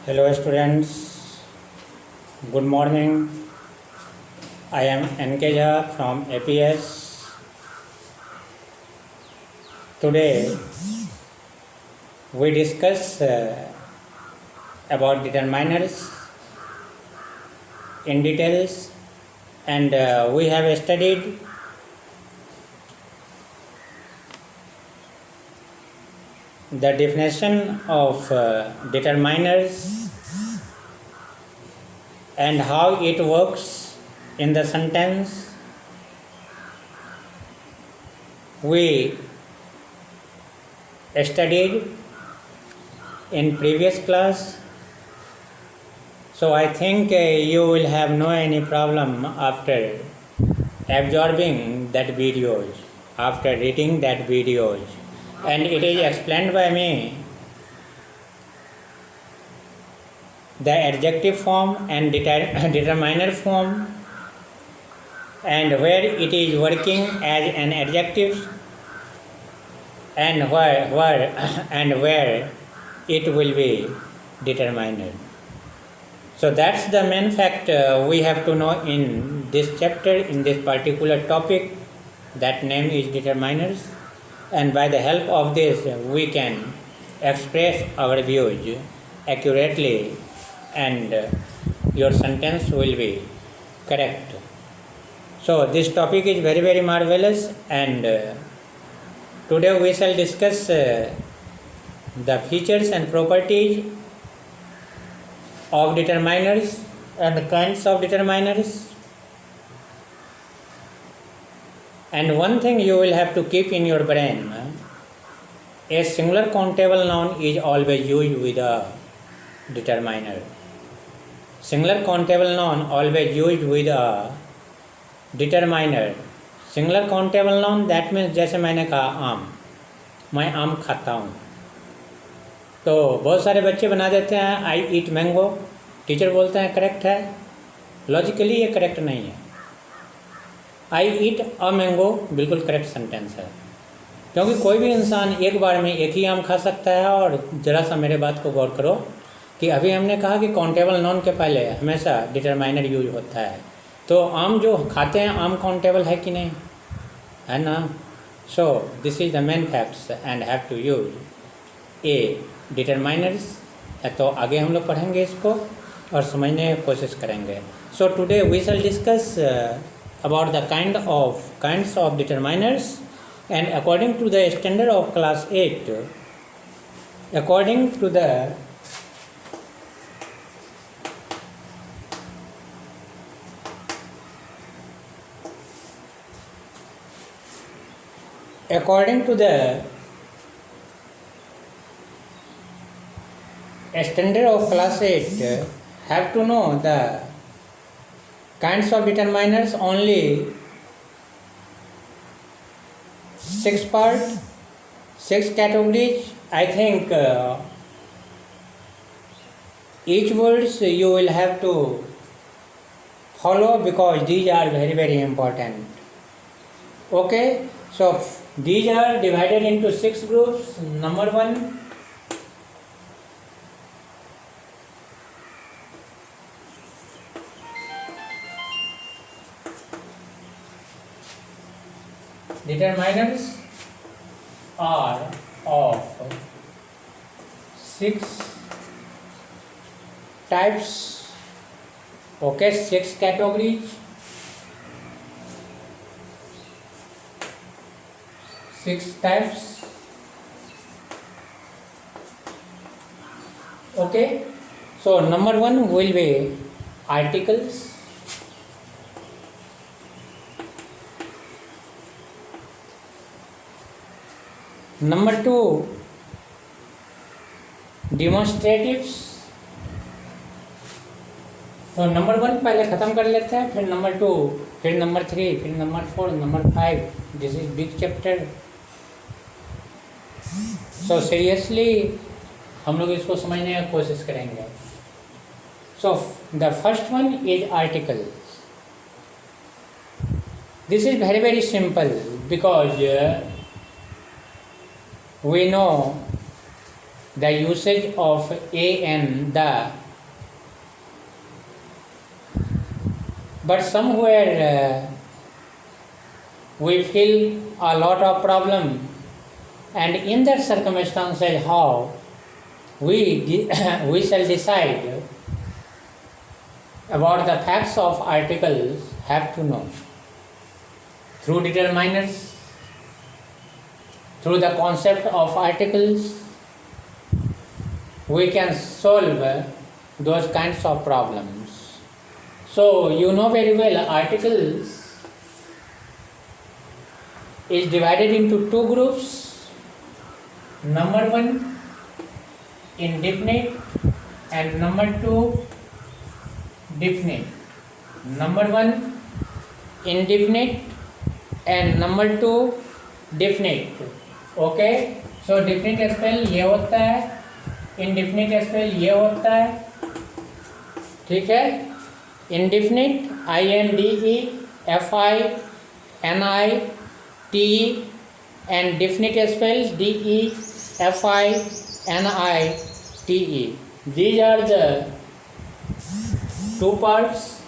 Hello students, good morning. I am NK Jha from APS. Today we discuss about determiners in details, and we have studied the definition of determiners and how it works in the sentence. We studied in previous class, so I think you will have no any problem after absorbing that videos, after reading that videos, and it is explained by me the adjective form and determiner form, and where it is working as an adjective and where it will be determiner. So that's the main fact we have to know in this chapter, in this particular topic. That name is determiners, and by the help of this we can express our views accurately, and your sentence will be correct. So this topic is very, very marvelous, and today we shall discuss the features and properties of determiners and the kinds of determiners. And one thing you will have to keep in your brain: a singular countable noun is always used with a determiner. Singular countable noun always used with a determiner. Singular countable noun that means, जैसे मैंने कहा आम, मैं आम खाता हूँ, तो बहुत सारे बच्चे बना देते हैं आई ईट मैंगो। टीचर बोलते हैं करेक्ट है, लॉजिकली ये करेक्ट नहीं है। आई ईट अ मैंगो बिल्कुल करेक्ट सेंटेंस है, क्योंकि कोई भी इंसान एक बार में एक ही आम खा सकता है। और ज़रा सा मेरे बात को गौर करो कि अभी हमने कहा कि काउंटेबल नाउन के पहले हमेशा डिटरमाइनर यूज होता है, तो आम जो खाते हैं आम काउंटेबल है कि नहीं, है ना। So this is the main facts and have to use a determiners. तो आगे हम लोग पढ़ेंगे इसको और समझने की कोशिश करेंगे। So today we shall discuss about the kinds of determiners, and according to the standard of class 8, according to the standard of class 8, have to know the kinds of determiners only 6 part, 6 categories. I think each words you will have to follow because these are very, very important. Okay, so these are divided into 6 groups. Number 1, determiners are of 6 types. Okay, 6 categories, 6 types. Okay, so number 1 will be articles. Number 2, demonstratives. तो number 1 पहले ख़त्म कर लेते हैं, फिर number 2, फिर number 3, फिर number 4, number 5. This is big chapter, so seriously हम लोग इसको समझने की कोशिश करेंगे. So the first one is article. This is very very simple because we know the usage of a and the, but somewhere we feel a lot of problem, and in that circumstances how we we shall decide about the facts of articles have to know through determiners, through the concept of articles we can solve those kinds of problems. So you know very well articles is divided into two groups. Number one, indefinite, and number two, definite. Number one, indefinite, and number two, definite. Okay, so definite spell ये होता है, indefinite spell ये होता है, ठीक है. Indefinite INDEFINITE and definite spells DEFINITE. These are the two parts.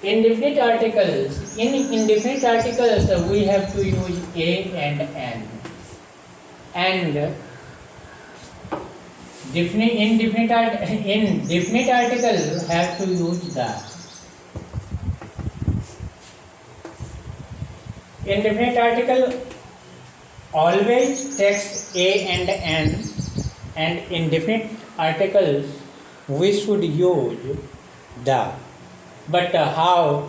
Indefinite articles. In indefinite articles we have to use a and an, and in definite article have to use the. Indefinite article always takes a and an, and indefinite articles we should use the. But how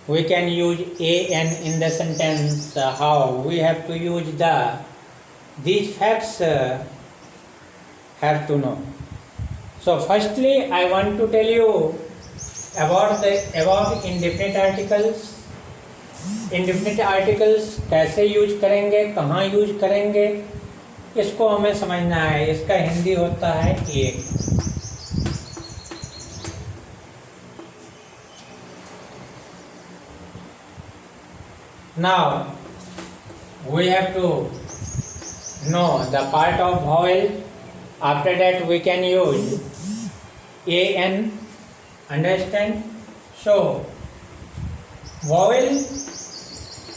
we can use a and in the sentence, how we have to use the, these facts have to know. So firstly I want to tell you about indefinite articles. Indefinite articles कैसे use करेंगे, कहाँ use करेंगे, इसको हमें समझना है. इसका हिंदी होता है एक. Now we have to know the part of vowel. After that we can use an. Understand? So vowel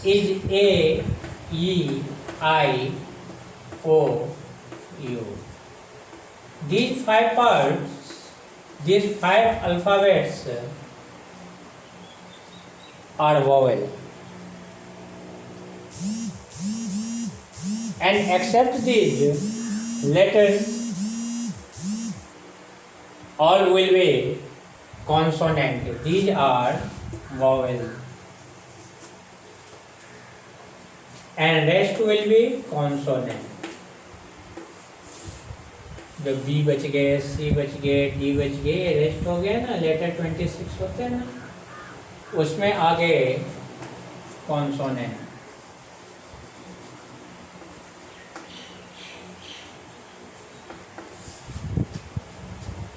is A, E, I, O, U. These five parts, these five alphabets are vowel. And except these letters, all will be consonant. These are vowel. And rest will be consonant. जब B बच गए, सी बच गए, D बच गए, rest हो गया ना, लेटर 26 होते हैं ना, उसमें आगे consonant.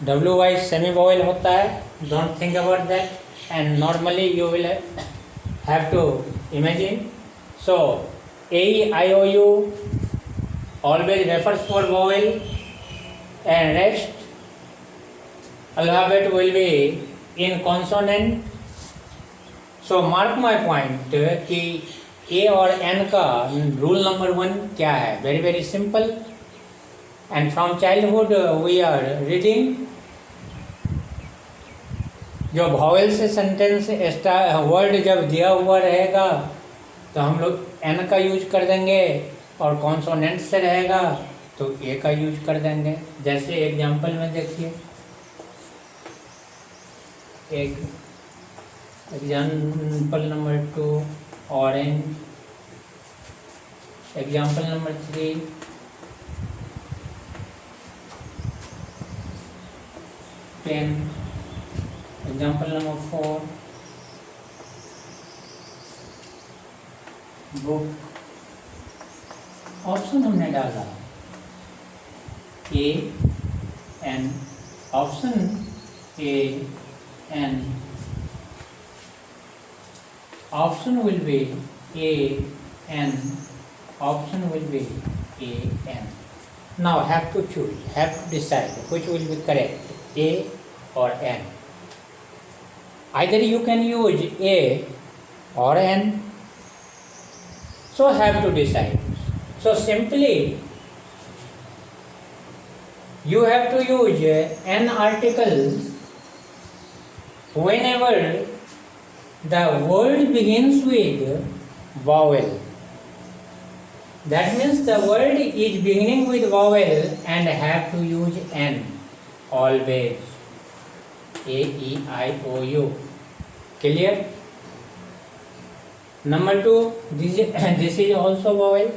W Y semi vowel होता है. Don't think about that, and normally you will have to imagine. So AEIOU always refers for vowel, and rest alphabet will be in consonant. So mark my point कि A और N का rule number 1 क्या है. Very very simple, and from childhood we are reading. जो vowel से sentence word जब दिया हुआ रहेगा तो हम लोग एन का यूज कर देंगे, और कॉन्सोनेंट से रहेगा तो ए का यूज कर देंगे. जैसे एग्जाम्पल में देखिए, एक example number 2 orange, example number 3 pen, example number 4 book. Option हमने डाला A N, option A N, option will be A N, option will be A N. Now have to choose, have to decide which will be correct, A or N. Either you can use A or N, so have to decide. So simply you have to use N articles whenever the word begins with vowel. That means the word is beginning with vowel and have to use N always. A, E, I, O, U. Clear? Number 2, this is also vowel.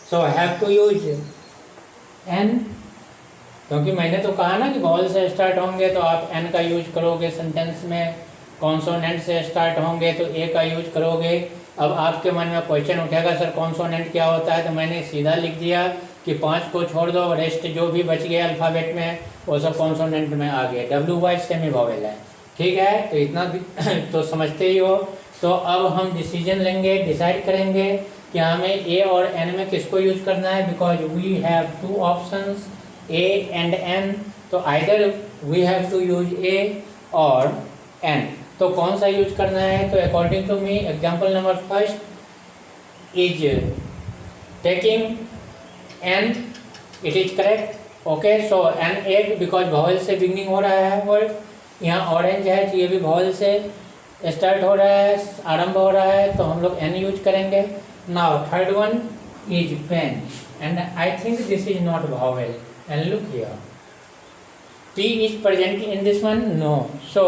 So have to use N. क्योंकि मैंने तो कहा ना कि vowel से start होंगे तो आप एन का यूज करोगे सेंटेंस में, कॉन्सोनेंट से स्टार्ट होंगे तो ए का यूज करोगे. अब आपके मन में क्वेश्चन उठेगा सर कॉन्सोनेंट क्या होता है, तो मैंने सीधा लिख दिया कि 5 को छोड़ दो, रेस्ट जो भी बच गया अल्फ़ाबेट में वो सब कॉन्सोनेंट में आ गया. डब्ल्यू वाई सेमी वॉवेल है. ठीक है, तो इतना तो समझते ही हो. तो अब हम डिसीजन लेंगे, डिसाइड करेंगे कि हमें ए और एन में किसको यूज करना है. Because we have 2 options A and N, तो either we have to use A और N. तो कौन सा यूज करना है. तो according to me example number first is taking N, it is correct. Okay, so N egg because vowel से beginning हो रहा है वर्ड. यहाँ ऑरेंज है तो ये भी वॉवल से स्टार्ट हो रहा है, आरंभ हो रहा है, तो हम लोग N यूज करेंगे. Now third one is pen and I think this is not vowel. And look here, T is present in this one? No. So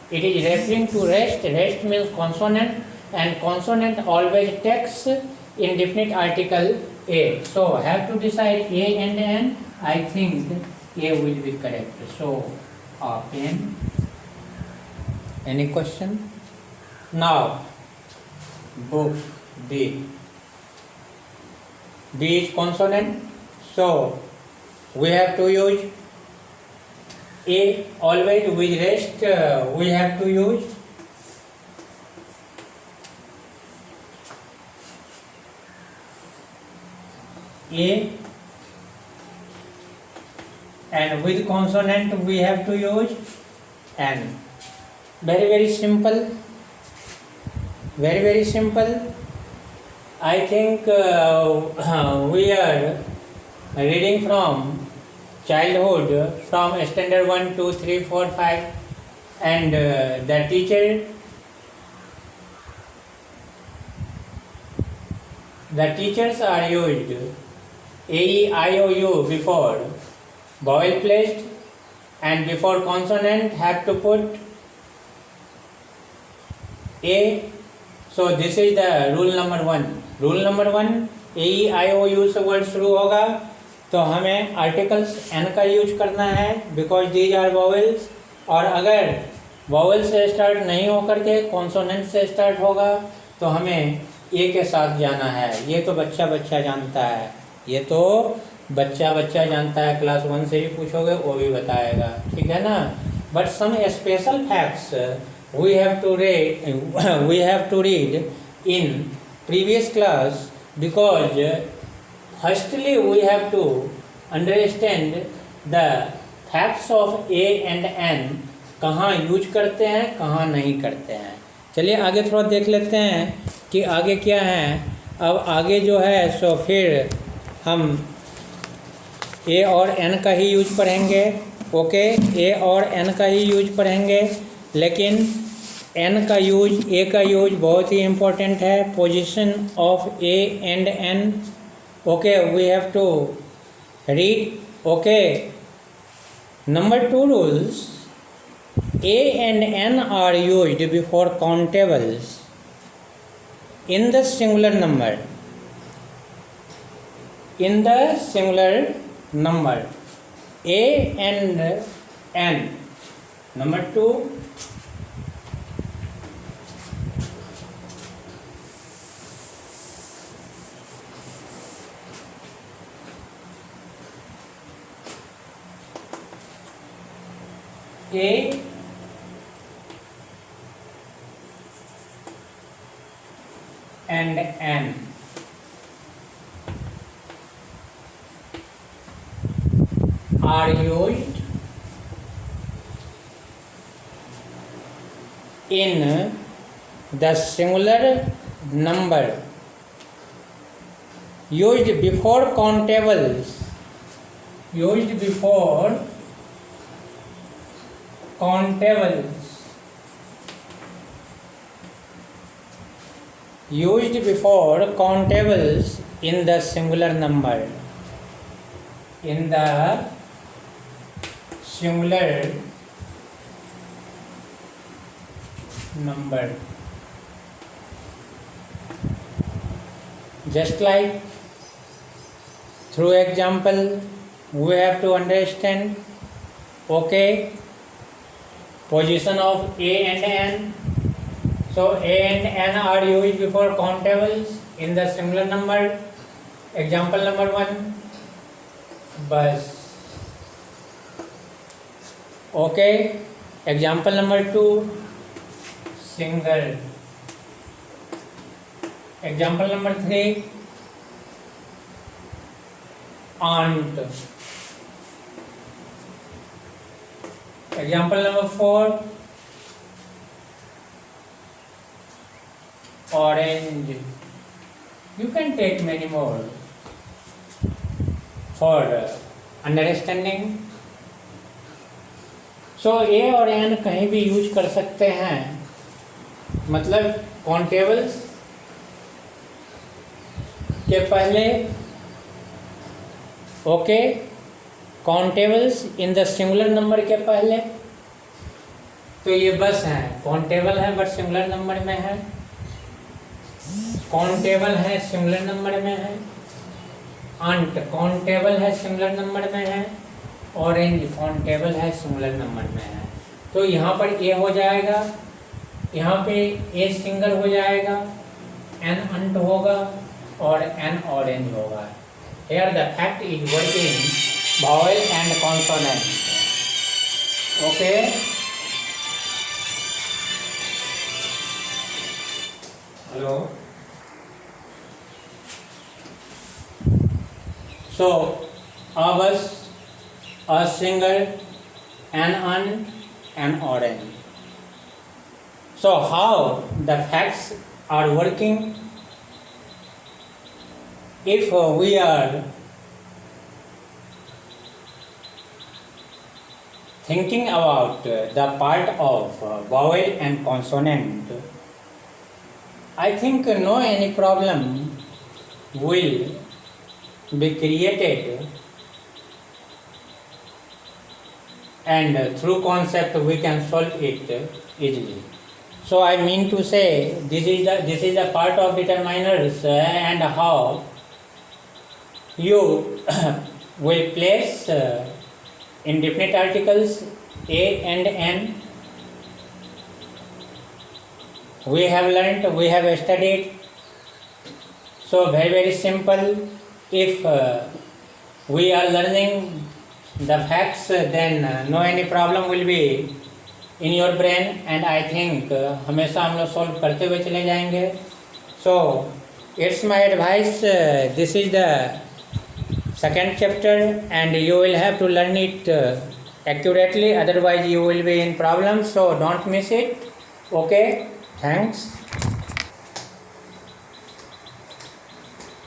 it is referring to rest. Rest means consonant, and consonant always takes indefinite article A. So have to decide A and N. I think A will be correct. So pen. Any question? Now book B. B is consonant. So we have to use A always. With rest we have to use A, and with consonant we have to use N. Very simple, very simple. I think we are reading from childhood, from standard 1, 2, 3, 4, 5, and the teachers are used A, E, I, O, U before vowel placed, and before consonant have to put A. So this is the rule number 1. Rule number 1, A, E, I, O, U से word शुरू होगा तो हमें articles N का use करना है because these are vowels. और अगर वॉवेल से स्टार्ट नहीं होकर के कॉन्सोनेंट से स्टार्ट होगा तो हमें ए के साथ जाना है. ये तो बच्चा जानता है, ये तो बच्चा जानता है. क्लास 1 से भी पूछोगे वो भी बताएगा. ठीक है ना. But some special facts we have to read in previous class because firstly we have to understand the facts of A and N, कहाँ यूज करते हैं कहाँ नहीं करते हैं. चलिए आगे थोड़ा देख लेते हैं कि आगे क्या है. अब आगे जो है सो फिर हम A और N का ही यूज पढ़ेंगे. ओके, A और N का ही यूज पढ़ेंगे, लेकिन N का यूज, A का यूज बहुत ही इम्पोर्टेंट है. Position of A and N. Okay, we have to read. Okay, number 2 rules. A and N are used before countables in the singular number. In the singular number, A and N. Number 2, A and N. in the singular number used before countables, used before countables, used before countables in the singular number, in the singular number. Just like through example we have to understand, okay, position of A and N. So A and N are used before countables in the singular number. Example number 1, bus. Okay. Example number 2, single. Example number 3, aunt. Example number 4, orange. You can take many more for understanding. So A और N कहीं भी use कर सकते हैं, मतलब countables के पहले, okay, countables in the singular number के पहले. तो ये बस है, काउंटेबल है बट सिंगुलर नंबर में है, काउंटेबल है सिंगुलर नंबर में है, आंट काउंटेबल है सिंगुलर नंबर में है, ऑरेंज काउंटेबल है सिंगुलर नंबर में है. तो यहाँ पर ए हो जाएगा, यहाँ पे ए सिंगल हो जाएगा, एन अंट होगा और एन ऑरेंज होगा. Here the fact is working vowel and consonant. Okay. Hello. So a bus, a single, an un, an orange. So how the facts are working? If we are thinking about the part of vowel and consonant, I think no any problem will be created, and through concept we can solve it easily. So I mean to say this is the part of determiners and how you will place indefinite articles A and N. We have learnt, we have studied. So very simple. If we are learning the facts, then no any problem will be in your brain, and I think हमेशा हम लोग solve करते हुए चले जाएंगे. So it's my advice. This is the second chapter, and you will have to learn it accurately, otherwise you will be in problems. So don't miss it. Okay, thanks.